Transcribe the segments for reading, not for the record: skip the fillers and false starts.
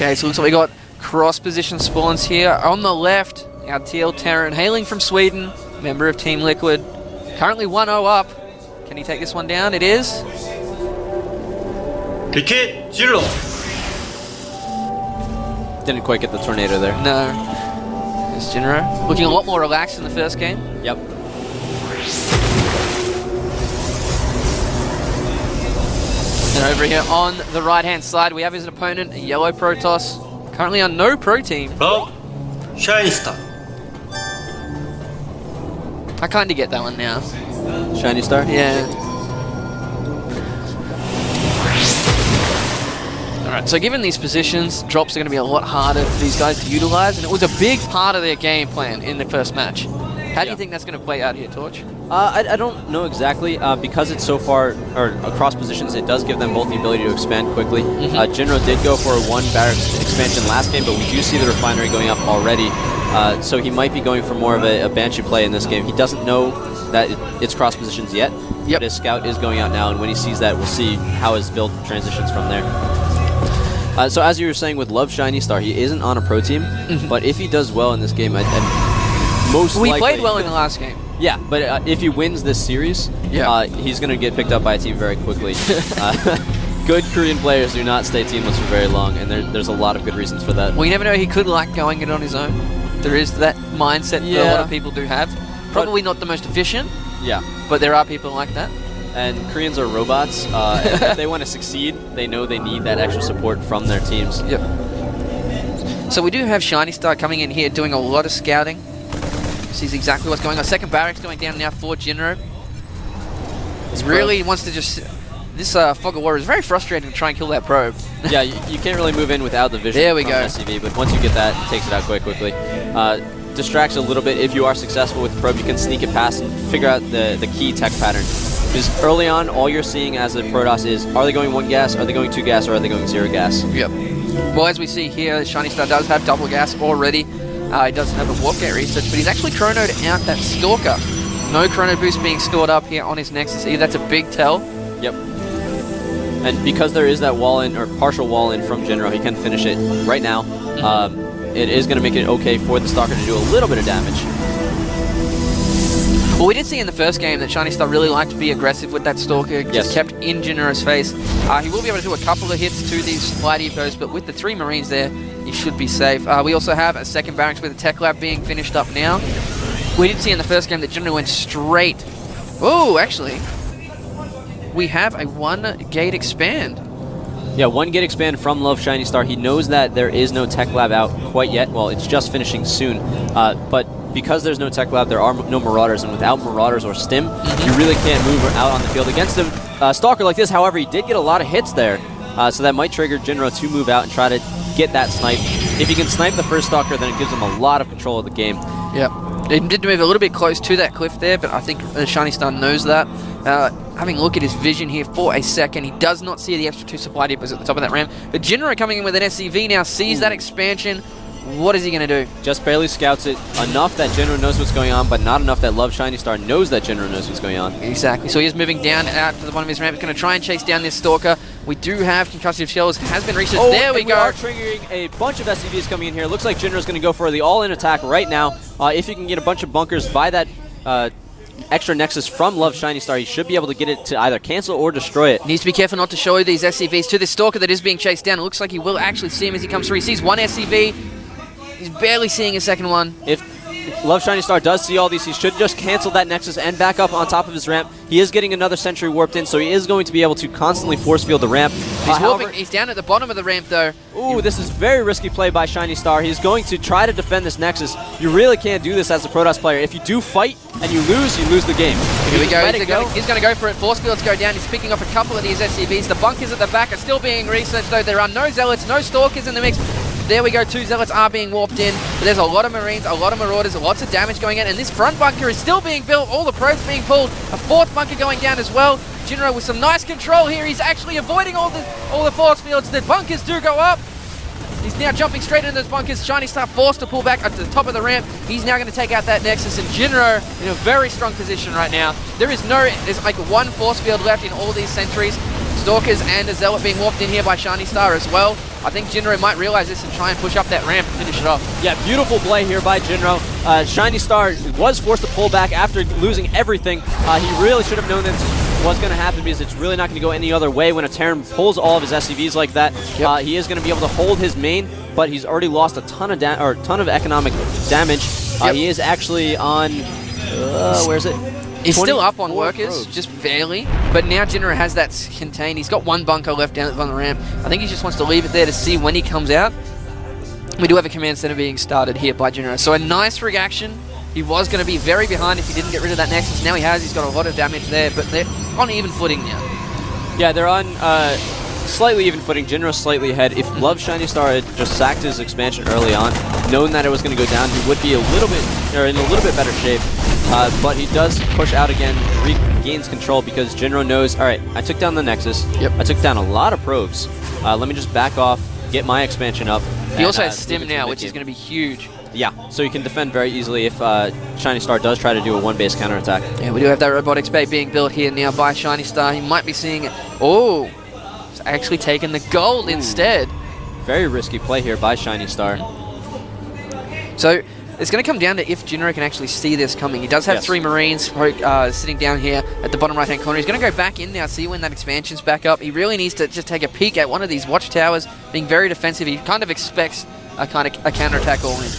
Okay, so looks like we got cross-position spawns here. On the left, our TL Terran, hailing from Sweden, member of Team Liquid. Currently 1-0 up. Can he take this one down? It is. Piquet, Jinro. Didn't quite get the tornado there. No. It's Jinro. Looking a lot more relaxed in the first game. Yep. And over here on the right-hand side, we have his opponent, a yellow Protoss, currently on no pro team. Love, ShinyStar. I kind of get that one now. ShinyStar? Yeah. Alright, so given these positions, drops are going to be a lot harder for these guys to utilize, and it was a big part of their game plan in the first match. How do you think that's going to play out here, Torch? I don't know exactly. Because it's so far, or across positions, it does give them both the ability to expand quickly. Jinro did go for a 1 barracks expansion last game, but we do see the refinery going up already. So he might be going for more of a Banshee play in this game. He doesn't know that it's cross positions yet, but his scout is going out now, and when he sees that, we'll see how his build transitions from there. So as you were saying with Love ShinyStar, he isn't on a pro team, but if he does well in this game, most likely... He played well in the last game. Yeah, but if he wins this series, he's going to get picked up by a team very quickly. Good Korean players do not stay teamless for very long, and there's a lot of good reasons for that. Well, you never know, he could like going it on his own. There is that mindset that a lot of people do have. Probably not the most efficient, but there are people like that. And Koreans are robots. If they want to succeed, they know they need that extra support from their teams. So we do have ShinyStar coming in here doing a lot of scouting. Sees exactly what's going on. Second barracks going down now for Jinro. He really wants to just... This Fog of War is very frustrating to try and kill that probe. Yeah, you can't really move in without the vision there we from go. SCV, but once you get that, it takes it out quite quickly. Distracts a little bit. If you are successful with the probe, you can sneak it past and figure out the key tech pattern. Because early on, all you're seeing as a Protoss is, are they going 1 gas, are they going 2 gas, or are they going 0 gas? Well, as we see here, ShinyStar does have double gas already. He doesn't have a warp gate research, but he's actually chronoed out that Stalker. No chrono boost being stored up here on his Nexus E. That's a big tell. Yep. And because there is that wall in, or partial wall in from Jinro, he can finish it right now. It is going to make it okay for the Stalker to do a little bit of damage. Well, we did see in the first game that ShinyStar really liked to be aggressive with that Stalker, just kept in Jinro's face. He will be able to do a couple of hits to these Flight Evos, but with the 3 Marines there, he should be safe. We also have a second barracks with the Tech Lab being finished up now. We did see in the first game that Jinro went straight. Oh, actually, we have a 1 gate expand. Yeah, 1 gate expand from Love ShinyStar. He knows that there is no Tech Lab out quite yet. Well, it's just finishing soon. But because there's no Tech Lab, there are no Marauders, and without Marauders or Stim, you really can't move out on the field against him. Stalker like this, however, he did get a lot of hits there, so that might trigger Jinro to move out and try to get that snipe. If he can snipe the first Stalker, then it gives him a lot of control of the game. He did move a little bit close to that cliff there, but I think ShinyStar knows that. Having a look at his vision here for a second, he does not see the extra 2 supply depots at the top of that ramp. But Jinro coming in with an SCV now, sees that expansion. What is he going to do? Just barely scouts it. Enough that Jinro knows what's going on, but not enough that Love ShinyStar knows that Jinro knows what's going on. Exactly. So he is moving down out to the bottom of his ramp. He's going to try and chase down this Stalker. We do have concussive shells. Has been researched. There we go. We are triggering a bunch of SCVs coming in here. Looks like Jinro's going to go for the all-in attack right now. If he can get a bunch of bunkers by that extra Nexus from Love ShinyStar, he should be able to get it to either cancel or destroy it. Needs to be careful not to show these SCVs to this Stalker that is being chased down. It looks like he will actually see him as he comes through. He sees 1 SCV. He's barely seeing a second one. If Love ShinyStar does see all these, he should just cancel that Nexus and back up on top of his ramp. He is getting another sentry warped in, so he is going to be able to constantly force field the ramp. He's down at the bottom of the ramp, though. Ooh, this is very risky play by ShinyStar. He's going to try to defend this Nexus. You really can't do this as a Protoss player. If you do fight and you lose the game. Here we go. He's going to go for it. Force fields go down. He's picking off a couple of these SCVs. The bunkers at the back are still being researched, though. There are no Zealots, no Stalkers in the mix. There we go, 2 Zealots are being warped in, but there's a lot of Marines, a lot of Marauders, lots of damage going in, and this front bunker is still being built, all the probes being pulled, a 4th bunker going down as well. Jinro with some nice control here, he's actually avoiding all the force fields. The bunkers do go up. He's now jumping straight into those bunkers. ShinyStar forced to pull back up to the top of the ramp. He's now going to take out that Nexus, and Jinro in a very strong position right now. There's like 1 force field left in all these sentries. Stalkers and a Zealot being warped in here by ShinyStar as well. I think Jinro might realize this and try and push up that ramp and finish it off. Yeah, beautiful play here by Jinro. ShinyStar was forced to pull back after losing everything. He really should have known this was going to happen because it's really not going to go any other way when a Terran pulls all of his SCVs like that. Yep. He is going to be able to hold his main, but he's already lost a ton of economic damage. Yep. He is actually on where is it? He's still up on workers, probes. just barely. But now Jinro has that contained. He's got one bunker left down on the ramp. I think he just wants to leave it there to see when he comes out. We do have a command center being started here by Jinro. So a nice reaction. He was going to be very behind if he didn't get rid of that Nexus. Now he has. He's got a lot of damage there, but they're on even footing now. Yeah, they're on slightly even footing. Jinro's slightly ahead. If Love ShinyStar had just sacked his expansion early on, known that it was going to go down, he would be in a little bit better shape. But he does push out again, regains control because Jinro knows, all right, I took down the Nexus. Yep. I took down a lot of probes. Let me just back off, get my expansion up. He also has Stim now, which is going to be huge. Yeah, so you can defend very easily if ShinyStar does try to do a one-base counterattack. Yeah, we do have that robotics bay being built here now by ShinyStar. He might be seeing it. Oh, he's actually taking the gold instead. Very risky play here by ShinyStar. So it's going to come down to if Jinro can actually see this coming. He does have 3 Marines sitting down here at the bottom right-hand corner. He's going to go back in now, see when that expansion's back up. He really needs to just take a peek at one of these watchtowers, being very defensive. He kind of expects a counterattack all in.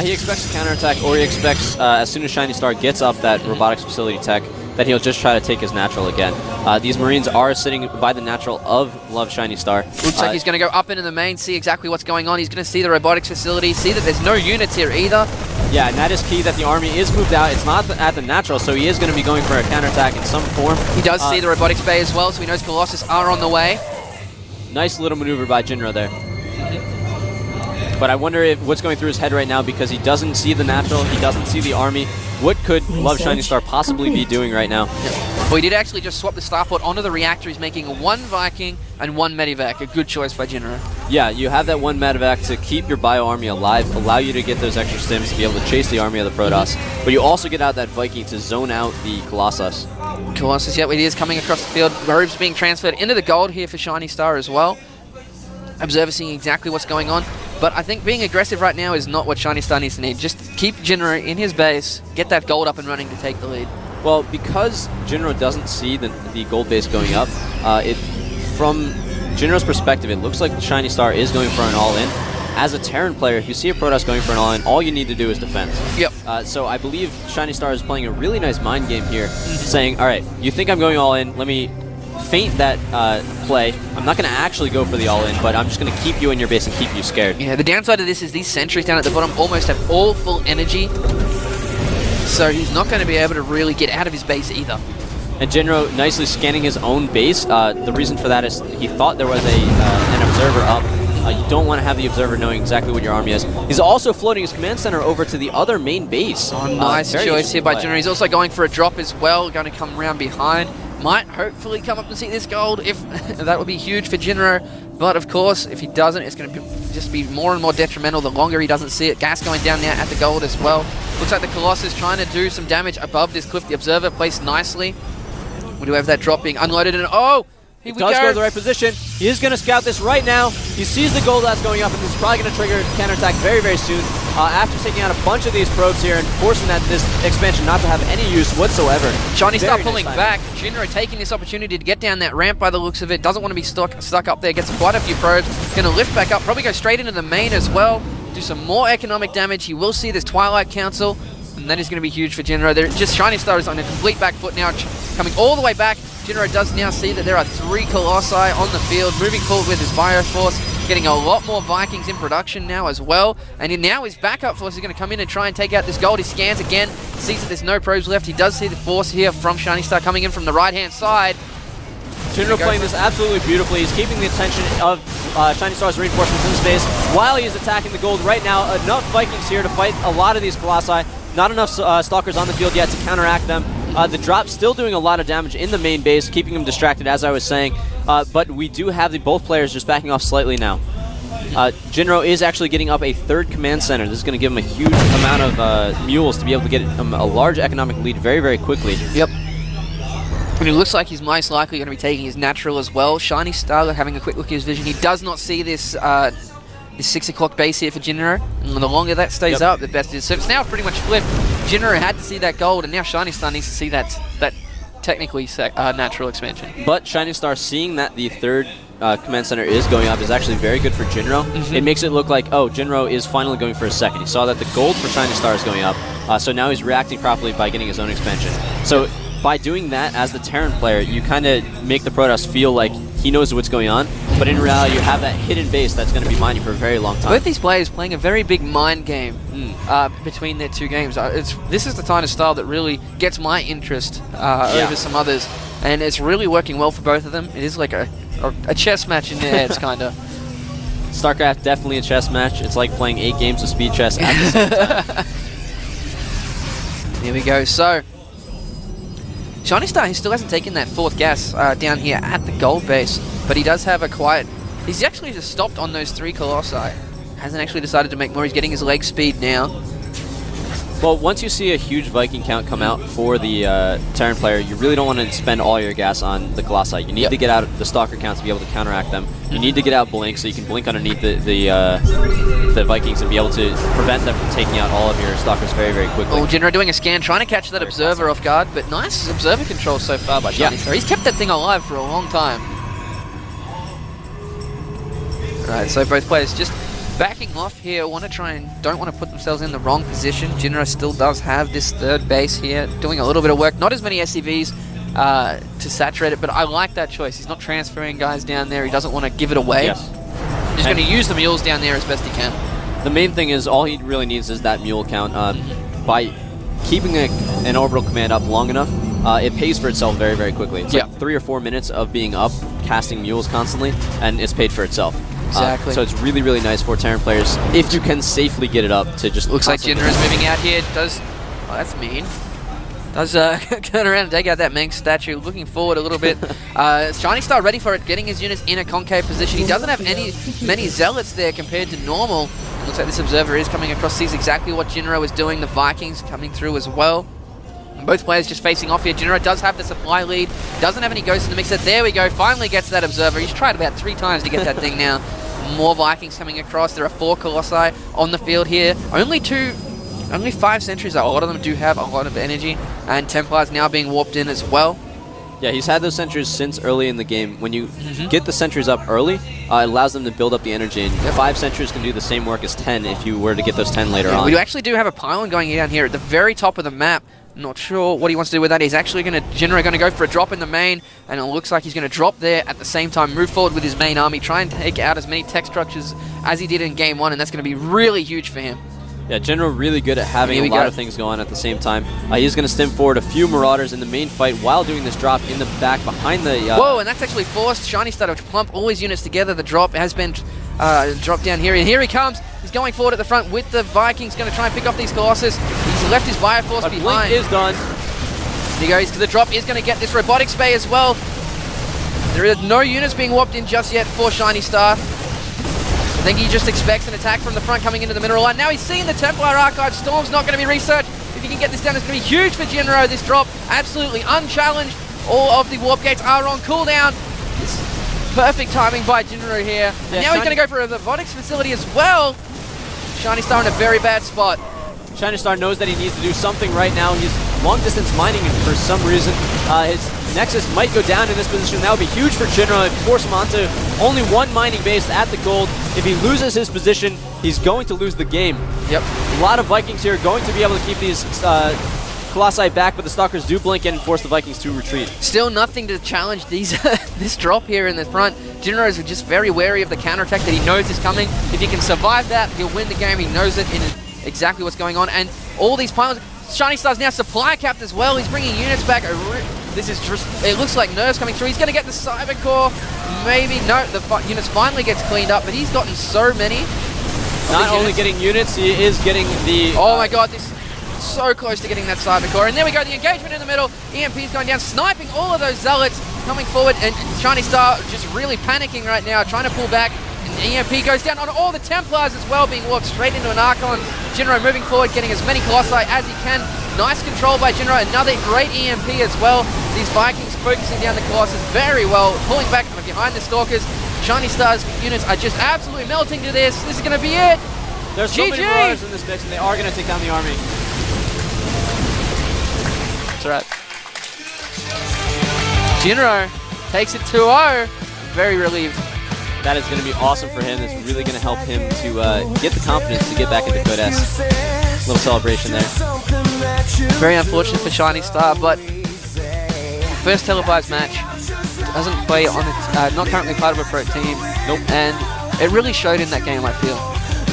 He expects a counterattack, or he expects, as soon as ShinyStar gets up that robotics facility tech, that he'll just try to take his natural again. These Marines are sitting by the natural of Love ShinyStar. Looks like he's going to go up into the main, see exactly what's going on. He's going to see the robotics facility, see that there's no units here either. Yeah, and that is key that the army is moved out. It's not at the natural, so he is going to be going for a counterattack in some form. He does see the robotics bay as well, so he knows Colossus are on the way. Nice little maneuver by Jinro there. But I wonder if what's going through his head right now, because he doesn't see the natural, he doesn't see the army. What could Love ShinyStar possibly be doing right now? Well, he did actually just swap the starport onto the reactor. He's making 1 Viking and 1 Medivac. A good choice by Jinro. Yeah, you have that 1 Medivac to keep your bio army alive, allow you to get those extra stims to be able to chase the army of the Protoss. But you also get out that Viking to zone out the Colossus. Colossus, yeah, he is coming across the field. Robes being transferred into the gold here for ShinyStar as well. Observer seeing exactly what's going on. But I think being aggressive right now is not what ShinyStar needs to need. Just keep Jinro in his base, get that gold up and running to take the lead. Well, because Jinro doesn't see the gold base going up, from Jinro's perspective, it looks like ShinyStar is going for an all-in. As a Terran player, if you see a Protoss going for an all-in, all you need to do is defend. Yep. So I believe ShinyStar is playing a really nice mind game here, saying, all right, you think I'm going all-in, let me feint that play. I'm not going to actually go for the all-in, but I'm just going to keep you in your base and keep you scared. Yeah, the downside of this is these sentries down at the bottom almost have all full energy, so he's not going to be able to really get out of his base either. And Jinro nicely scanning his own base. The reason for that is he thought there was an observer up. You don't want to have the observer knowing exactly what your army is. He's also floating his command center over to the other main base. Oh, nice choice here by Jinro. He's also going for a drop as well, going to come around behind. Might hopefully come up and see this gold. If that would be huge for Jinro. But of course, if he doesn't, it's going to just be more and more detrimental the longer he doesn't see it. Gas going down now at the gold as well. Looks like the Colossus trying to do some damage above this cliff. The observer placed nicely. We do have that drop being unloaded, and oh! He does go to the right position. He is going to scout this right now. He sees the gold that's going up, and this is probably going to trigger counterattack very, very soon. After taking out a bunch of these probes here and forcing this expansion not to have any use whatsoever. ShinyStar pulling back. Jinro taking this opportunity to get down that ramp by the looks of it. Doesn't want to be stuck up there. Gets quite a few probes. Going to lift back up. Probably go straight into the main as well. Do some more economic damage. He will see this Twilight Council, and that is going to be huge for Jinro. ShinyStar is on a complete back foot now, coming all the way back. Jinro does now see that there are 3 Colossi on the field, moving forward with his Bioforce, getting a lot more Vikings in production now as well. And now his backup force is going to come in and try and take out this gold. He scans again, sees that there's no probes left. He does see the force here from ShinyStar coming in from the right-hand side. Jinro playing this absolutely beautifully. He's keeping the attention of ShinyStar's reinforcements in space while he's attacking the gold right now. Enough Vikings here to fight a lot of these Colossi. Not enough Stalkers on the field yet to counteract them. The drop still doing a lot of damage in the main base, keeping him distracted, as I was saying. But we do have both players just backing off slightly now. Jinro is actually getting up a 3rd command center. This is going to give him a huge amount of mules to be able to get a large economic lead very, very quickly. Yep. And it looks like he's most likely going to be taking his natural as well. ShinyStar having a quick look at his vision. He does not see this this 6 o'clock base here for Jinro. And the longer that stays up, the best it is. So it's now pretty much flipped. Jinro had to see that gold, and now ShinyStar needs to see that technically natural expansion. But ShinyStar seeing that the third command center is going up is actually very good for Jinro. It makes it look like, oh, Jinro is finally going for a second. He saw that the gold for ShinyStar is going up, so now he's reacting properly by getting his own expansion. So by doing that as the Terran player, you kind of make the Protoss feel like he knows what's going on, but in reality you have that hidden base that's going to be mining for a very long time. Both these players playing a very big mind game between their two games. This is the kind of style that really gets my interest over some others, and it's really working well for both of them. It is like a chess match in their heads, kind of. Starcraft, definitely a chess match. It's like playing 8 games of speed chess at the same time. Here we go. So ShinyStar, he still hasn't taken that 4th gas down here at the gold base, but he does have a quiet... He's actually just stopped on those 3 Colossi. Hasn't actually decided to make more. He's getting his leg speed now. Well, once you see a huge Viking count come out for the Terran player, you really don't want to spend all your gas on the Colossi. You need to get out the Stalker count to be able to counteract them. You need to get out Blink so you can blink underneath the Vikings and be able to prevent them from taking out all of your Stalkers very, very quickly. Oh, Jinro doing a scan, trying to catch that Observer off guard, but nice Observer control so far by ShinyStar. He's kept that thing alive for a long time. Alright, so both players just backing off here, don't want to put themselves in the wrong position. Jinro still does have this 3rd base here, doing a little bit of work. Not as many SCVs to saturate it, but I like that choice. He's not transferring guys down there. He doesn't want to give it away. Yes. He's going to use the mules down there as best he can. The main thing is all he really needs is that mule count. By keeping an orbital command up long enough, it pays for itself very, very quickly. It's like 3 or 4 minutes of being up, casting mules constantly, and it's paid for itself. Exactly. So it's really, really nice for Terran players if you can safely get it up to just... Looks like Jinro is moving out here. Does... Oh, that's mean. Does turn around and take out that Meng statue. Looking forward a little bit. ShinyStar ready for it, getting his units in a concave position. He doesn't have many Zealots there compared to normal. Looks like this Observer is coming across, sees exactly what Jinro is doing. The Vikings coming through as well. Both players just facing off here. Jinro does have the supply lead. Doesn't have any ghosts in the mixer. There we go. Finally gets that Observer. He's tried about 3 times to get that thing now. More Vikings coming across. There are 4 Colossi on the field here. Only 5 sentries. A lot of them do have a lot of energy. And Templars now being warped in as well. Yeah, he's had those sentries since early in the game. When you get the sentries up early, it allows them to build up the energy. And 5 sentries can do the same work as 10 if you were to get those 10 later on. We actually do have a pylon going down here at the very top of the map. Not sure what he wants to do with that. He's actually Jinro going to go for a drop in the main, and it looks like he's going to drop there at the same time, move forward with his main army, try and take out as many tech structures as he did in game 1, and that's going to be really huge for him. Yeah, Jinro really good at having a lot of things going on at the same time. He's going to stim forward a few Marauders in the main fight while doing this drop in the back behind the... Whoa, and that's actually forced ShinyStar to plump all his units together. The drop has been dropped down here, and here he comes. He's going forward at the front with the Vikings, going to try and pick off these Colossus. He's left his Bioforce behind. Blink is done. Here he goes, because the drop is going to get this Robotics Bay as well. There are no units being warped in just yet for ShinyStar. I think he just expects an attack from the front coming into the mineral line. Now he's seeing the Templar Archive. Storm's not going to be researched. If he can get this down, it's going to be huge for Jinro. This drop, absolutely unchallenged. All of the warp gates are on cooldown. It's perfect timing by Jinro here. And now he's going to go for a robotics facility as well. ShinyStar in a very bad spot. ShinyStar knows that he needs to do something right now. He's long distance mining, and for some reason his Nexus might go down in this position. That would be huge for Jinro. Force him onto only 1 mining base at the gold. If he loses his position, he's going to lose the game. Yep. A lot of Vikings here going to be able to keep these Colossi back, but the Stalkers do blink in and force the Vikings to retreat. Still nothing to challenge these this drop here in the front. Jinro is just very wary of the counterattack that he knows is coming. If he can survive that, he'll win the game. He knows it in exactly what's going on. And all these pylons, ShinyStar's now supply capped as well. He's bringing units back. This is just, it looks like nerves coming through. He's going to get the Cyber Core. Maybe, no, the units finally gets cleaned up, but he's gotten so many. Not only getting units, he is getting the... Oh my god, this so close to getting that Cyber Core. And there we go, the engagement in the middle. EMP's going down, sniping all of those Zealots coming forward, and ShinyStar just really panicking right now, trying to pull back. And EMP goes down on all the Templars as well, being walked straight into an Archon. Jinro moving forward, getting as many Colossi as he can. Nice control by Jinro, another great EMP as well. These Vikings focusing down the Colossus very well, pulling back from behind the Stalkers. ShinyStar's units are just absolutely melting to this. This is going to be it. There's so many Marauders in this mix, and they are going to take down the army. That's right. Jinro takes it 2-0. Very relieved. That is going to be awesome for him. It's really going to help him to get the confidence to get back into Code S. Little celebration there. Very unfortunate for ShinyStar, but first televised match, doesn't play on it, not currently part of a pro team. Nope. And it really showed in that game, I feel.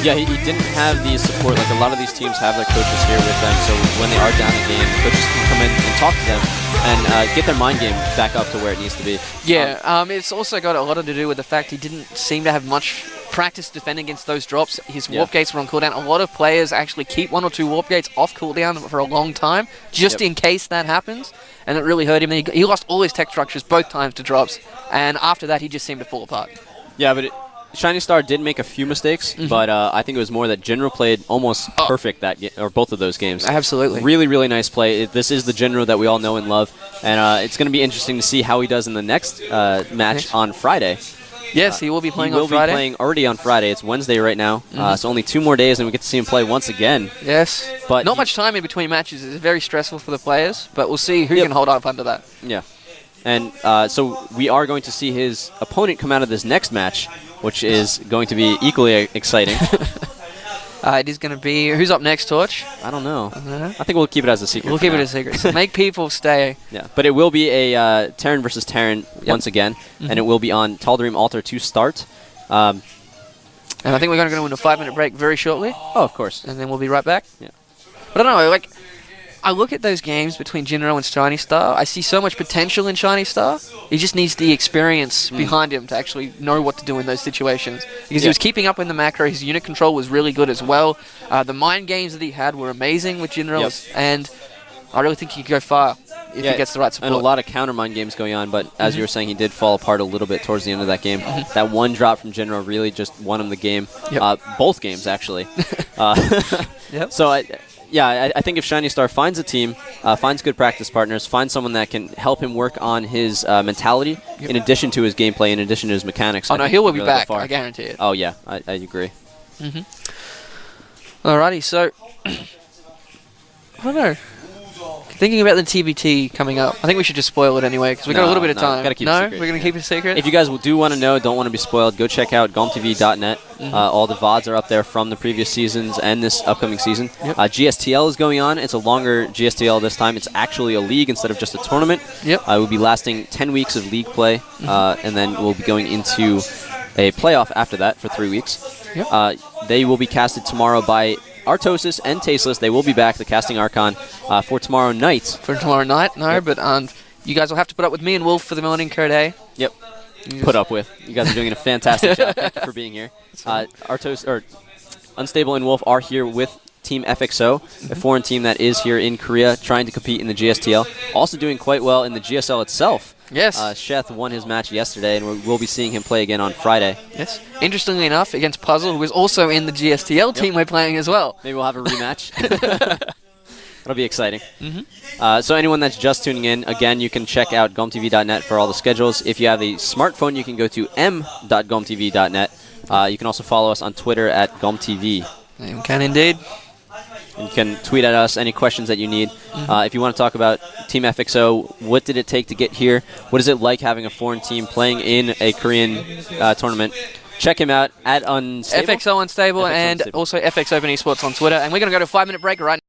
Yeah, he didn't have the support. Like a lot of these teams have their coaches here with them, so when they are down a game, the coaches can come in and talk to them and get their mind game back up to where it needs to be. Yeah, it's also got a lot to do with the fact he didn't seem to have much practice defending against those drops. His warp gates were on cooldown. A lot of players actually keep 1 or 2 warp gates off cooldown for a long time, just in case that happens, and it really hurt him. He lost all his tech structures both times to drops, and after that he just seemed to fall apart. Yeah, but ShinyStar did make a few mistakes, but I think it was more that Jinro played almost perfect or both of those games. Absolutely. Really, really nice play. This is the Jinro that we all know and love, and it's going to be interesting to see how he does in the next match on Friday. Yes, he will be playing on Friday. He will be playing already on Friday. It's Wednesday right now, so only 2 more days and we get to see him play once again. Yes, but not much time in between matches. It's very stressful for the players, but we'll see who can hold up under that. Yeah, and so we are going to see his opponent come out of this next match, which is going to be equally exciting. It is going to be... Who's up next, Torch? I don't know. I think we'll keep it as a secret. We'll keep it a secret. So make people stay. Yeah, but it will be a Terran versus Terran once again, and it will be on Tal'Darim Altar to start. And I think we're going to go into a 5-minute break very shortly. Oh, of course. And then we'll be right back. Yeah. But I don't know, like... I look at those games between Jinro and ShinyStar. I see so much potential in ShinyStar. He just needs the experience behind him to actually know what to do in those situations. Because he was keeping up in the macro. His unit control was really good as well. The mind games that he had were amazing with Jinro. And I really think he could go far if he gets the right support. And a lot of counter mind games going on. But as you were saying, he did fall apart a little bit towards the end of that game. That one drop from Jinro really just won him the game. Both games, actually. So I think if ShinyStar finds a team, finds good practice partners, finds someone that can help him work on his mentality in addition to his gameplay, in addition to his mechanics. Oh, no, he will be back. I guarantee it. Oh, yeah. I agree. Alrighty, so... I don't know. Thinking about the TBT coming up, I think we should just spoil it anyway, because we got a little bit of time. Gotta keep it secret. We're going to keep it a secret? If you guys do want to know, don't want to be spoiled, go check out GOMTV.net. All the VODs are up there from the previous seasons and this upcoming season. GSTL is going on. It's a longer GSTL this time. It's actually a league instead of just a tournament. We'll be lasting 10 weeks of league play, and then we'll be going into a playoff after that for 3 weeks. They will be casted tomorrow by Artosis and Tasteless. They will be back, the Casting Archon, for tomorrow night. For tomorrow night? No, but you guys will have to put up with me and Wolf for the Morning Code A. Yep. Put up with. You guys are doing a fantastic job. Thank you for being here. Unstable and Wolf are here with Team FXO, a foreign team that is here in Korea trying to compete in the GSTL. Also doing quite well in the GSL itself. Yes. Sheth won his match yesterday, and we'll be seeing him play again on Friday. Yes. Interestingly enough, against Puzzle, who is also in the GSTL team we're playing as well. Maybe we'll have a rematch. That'll be exciting. So anyone that's just tuning in, again, you can check out GOMTV.net for all the schedules. If you have a smartphone, you can go to m.gomtv.net. You can also follow us on Twitter at GOMTV. You can indeed. And you can tweet at us any questions that you need. If you want to talk about Team FXO, what did it take to get here? What is it like having a foreign team playing in a Korean tournament? Check him out at Unstable. FXO Unstable and also FX Open Esports on Twitter. And we're going to go to a 5-minute break right now.